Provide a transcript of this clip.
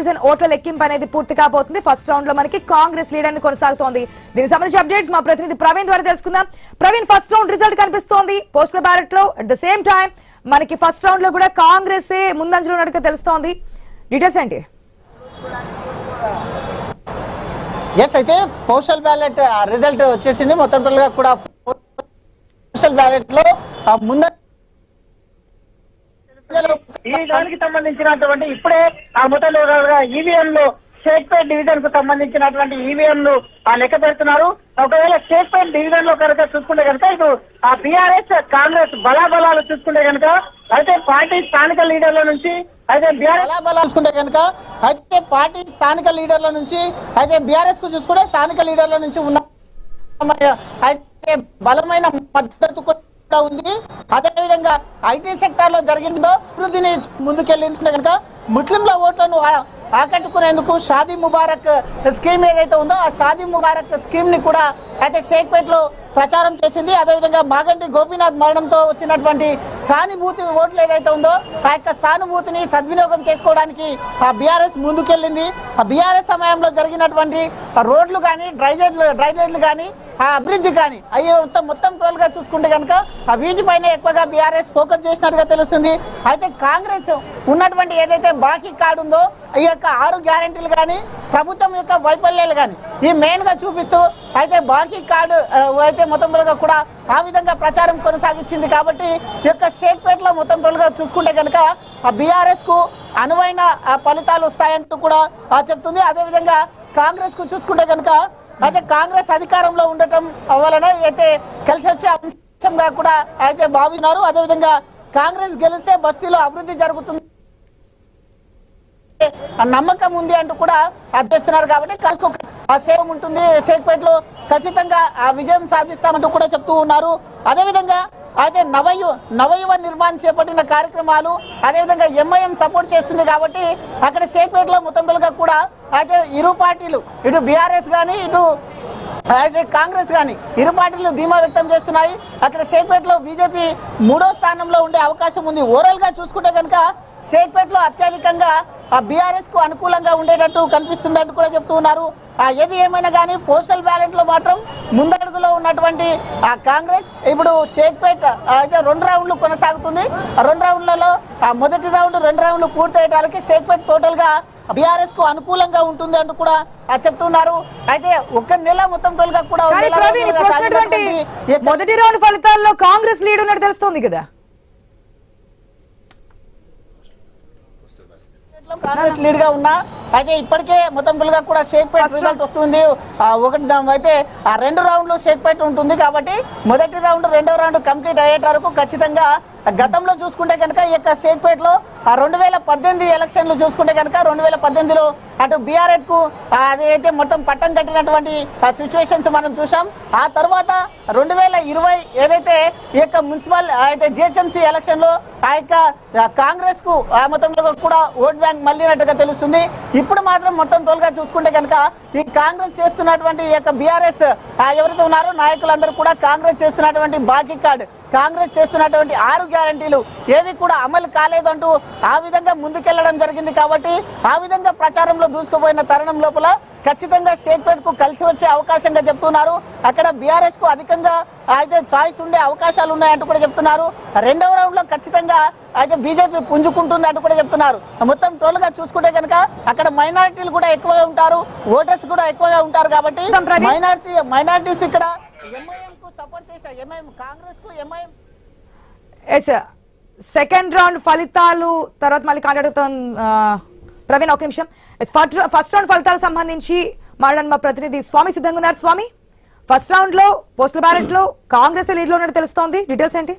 Division ఓట్ల లెక్కింపు అనేది పూర్తి కాబోతుంది. ఫస్ట్ రౌండ్ లో మనకి కాంగ్రెస్ లీడ్ అని కొనసాగుతోంది. దీనికి సంబంధించి అప్డేట్స్ మా ప్రతినిధి ప్రవీణ్ ద్వారా తెలుసుకుందాం. ప్రవీణ్, ఫస్ట్ రౌండ్ రిజల్ట్ కనిపిస్తోంది పోస్టల్ బ్యాలెట్ లో. అట్ ద సేమ్ టైం మనకి ఫస్ట్ రౌండ్ లో కూడా కాంగ్రెస్ ముందంజలో ఉన్నట్టుగా తెలుస్తోంది. డీటెయిల్స్ ఏంటి? ఎస్, అయితే పోస్టల్ బ్యాలెట్ రిజల్ట్ వచ్చేసింది. మొత్తం కూడా పోస్టల్ బ్యాలెట్ లో ముందు ఈ దానికి సంబంధించినటువంటి ఇప్పుడే ఆ మొత్తం ఈవీఎం లో షేక్పేట్ డివిజన్ కు సంబంధించినటువంటి ఈవీఎం లు లెక్క పెడుతున్నారు. ఒకవేళ షేక్పేట్ డివిజన్ లో కనుక చూసుకుంటే కనుక ఇటు ఆ బీఆర్ఎస్ కాంగ్రెస్ బలాబలాలు చూసుకుంటే కనుక అయితే పార్టీ స్థానిక లీడర్ల నుంచి అయితే బలాబలాలు చూసుకుంటే కనుక అయితే పార్టీ స్థానిక లీడర్ల నుంచి అయితే బీఆర్ఎస్ కు చూసుకుంటే స్థానిక లీడర్ల నుంచి ఉన్న అయితే బలమైన మద్దతు ఉంది. అదేవిధంగా ఐటీ సెక్టార్ లో జరిగిందో అభివృద్ధిని ముందుకెళ్ళింది కనుక ముస్లింల ఓట్లను ఆకట్టుకునేందుకు షాదీ ముబారక్ స్కీమ్ ఏదైతే ఉందో ఆ షాదీ ముబారక్ స్కీమ్ ని కూడా అయితే షేక్పేట్ లో ప్రచారం చేసింది. అదేవిధంగా మాగంటి గోపీనాథ్ మరణంతో వచ్చినటువంటి సానుభూతి ఓట్లు ఏదైతే ఉందో ఆ యొక్క సానుభూతిని సద్వినియోగం చేసుకోవడానికి ఆ బీఆర్ఎస్ ముందుకెళ్ళింది. ఆ బీఆర్ఎస్ సమయంలో జరిగినటువంటి రోడ్లు కానీ డ్రైనేజ్లు కానీ ఆ అభివృద్ధి కానీ అయ్యి మొత్తం టోల్ గా చూసుకుంటే కనుక వీటిపైన ఎక్కువగా బీఆర్ఎస్ ఫోకస్ చేసినట్టుగా తెలుస్తుంది. అయితే కాంగ్రెస్ ఉన్నటువంటి ఏదైతే బాకీ కార్డు ఉందో ఈ యొక్క 6 గ్యారెంటీలు కానీ ప్రభుత్వం యొక్క వైఫల్యాలు కానీ ఈ మెయిన్ గా చూపిస్తూ అయితే బాకీ కార్డు అయితే మొత్తం కూడా ఆ విధంగా ప్రచారం కొనసాగించింది. కాబట్టి ఈ యొక్క షేక్పేట్ లో మొత్తం చూసుకుంటే కనుక ఆ బీఆర్ఎస్ కు అనువైన ఫలితాలు వస్తాయంటూ కూడా చెప్తుంది. అదేవిధంగా కాంగ్రెస్ కు చూసుకుంటే కనుక అయితే కాంగ్రెస్ అధికారంలో ఉండటం వలన అయితే కలిసి వచ్చే అంశంగా కూడా అయితే భావిస్తున్నారు. అదేవిధంగా కాంగ్రెస్ గెలిస్తే బస్తీలో అభివృద్ధి జరుగుతుంది నమ్మకం ఉంది అంటూ కూడా అర్థిస్తున్నారు. కాబట్టి ఆ సేవ ఉంటుంది, షేక్పేట్ లో ఖచ్చితంగా ఆ విజయం సాధిస్తామంటూ కూడా చెప్తూ ఉన్నారు. అదేవిధంగా అయితే నవయువ నిర్మాణం చేపట్టిన కార్యక్రమాలు అదేవిధంగా ఎంఐఎం సపోర్ట్ చేస్తుంది. కాబట్టి అక్కడ షేక్పేట్ లో మొత్తం కూడా అయితే ఇరు పార్టీలు ఇటు బీఆర్ఎస్ కానీ ఇటు అయితే కాంగ్రెస్ కానీ ఇరు పార్టీలు ధీమా వ్యక్తం చేస్తున్నాయి. అక్కడ షేక్పేట్ లో బీజేపీ 3వ స్థానంలో ఉండే అవకాశం ఉంది. ఓవరాల్ గా చూసుకుంటే కనుక షేక్పేట్ లో అత్యధికంగా ఆ బీఆర్ఎస్ కు అనుకూలంగా ఉండేటట్టు కనిపిస్తుంది అంటూ కూడా చెప్తూ ఉన్నారు. ఏది ఏమైనా కానీ పోస్టల్ బ్యాలెట్ లో మాత్రం ముందడుగులో ఉన్నటువంటి ఆ కాంగ్రెస్ ఇప్పుడు షేక్పేట్ అయితే 2 రౌండ్లు కొనసాగుతుంది. 2 రౌండ్లలో మొదటి రౌండ్ 2 రౌండ్లు పూర్తయ్యేటానికి షేక్పేట్ టోటల్ గా బీఆర్ఎస్ కు అనుకూలంగా ఉంటుంది అంటూ కూడా చెప్తున్నారు. అయితే 1 నెల మొత్తం గా కూడా మొదటి రౌండ్ ఫలితాల్లో కాంగ్రెస్ లీడ్ ఉన్నట్టు తెలుస్తోంది కదా. కాంగ్రెస్ లీడ్ గా ఉన్నా అయితే ఇప్పటికే మొత్తం కూడా షేక్పేట్ రిజల్ట్ వస్తుంది. అయితే 2 రౌండ్లు షేక్పేట్ ఉంటుంది. కాబట్టి మొదటి రౌండ్ 2వ రౌండ్ కంప్లీట్ అయ్యేట వరకు ఖచ్చితంగా గతంలో చూసుకుంటే కనుక ఈ యొక్క షేక్పేట్ లో 2018 ఎలక్షన్లు చూసుకుంటే కనుక 2018లో అటు బీఆర్ఎస్ కు అదైతే మొత్తం పట్టం కట్టినటువంటి సిచ్యువేషన్స్ మనం చూసాం. ఆ తర్వాత 2020 ఏదైతే ఈ యొక్క మున్సిపల్ అయితే జిహెచ్ఎంసీ ఎలక్షన్ లో ఆ యొక్క కాంగ్రెస్ కు మొత్తం కూడా ఓట్ బ్యాంక్ మళ్ళినట్టుగా తెలుస్తుంది. ఇప్పుడు మాత్రం మొత్తం టోల్గా చూసుకుంటే కనుక ఈ కాంగ్రెస్ చేస్తున్నటువంటి ఈ యొక్క బీఆర్ఎస్ ఎవరైతే ఉన్నారో నాయకులందరూ కూడా కాంగ్రెస్ చేస్తున్నటువంటి బాకీ కార్డు కాంగ్రెస్ చేస్తున్నటువంటి 6 గ్యారెంటీలు ఏవి కూడా అమలు కాలేదంటూ ఆ విధంగా ముందుకెళ్లడం జరిగింది. కాబట్టి ఆ విధంగా ప్రచారంలో దూసుకుపోయిన తరుణం లోపల ఖచ్చితంగా షేక్పేట్ కు కలిసి వచ్చే అవకాశంగా చెప్తున్నారు. అక్కడ బీఆర్ఎస్ కు అధికంగా అయితే చాయిస్ ఉండే అవకాశాలు ఉన్నాయంటూ కూడా చెప్తున్నారు. 2వ రౌండ్ లో ఖచ్చితంగా అయితే బీజేపీ పుంజుకుంటుంది అంటూ కూడా చెప్తున్నారు. మొత్తం టోల్ గా చూసుకుంటే కనుక అక్కడ మైనారిటీలు కూడా ఎక్కువగా ఉంటారు, ఓటర్స్ కూడా ఎక్కువగా ఉంటారు. కాబట్టి మైనారిటీస్ ఇక్కడ ఎంఐఎం కు సపోర్ట్ చేస్తారు. ఎంఐఎం కాంగ్రెస్ కు ఎంఐఎం సెకండ్ రౌండ్ ఫలితాలు తర్వాత మళ్ళీ కాంటాడుతాం. ప్రవీణ్ ఒక నిమిషం. ఫస్ట్ రౌండ్ ఫలితాలకు సంబంధించి మాట్లాడిన మా ప్రతినిధి స్వామి సిద్ధంగా ఉన్నారు. స్వామి, ఫస్ట్ రౌండ్ లో పోస్టల్ బ్యాలెట్ లో కాంగ్రెస్ లీడ్ లో ఉన్నట్టు తెలుస్తోంది. డీటెయిల్స్ ఏంటి?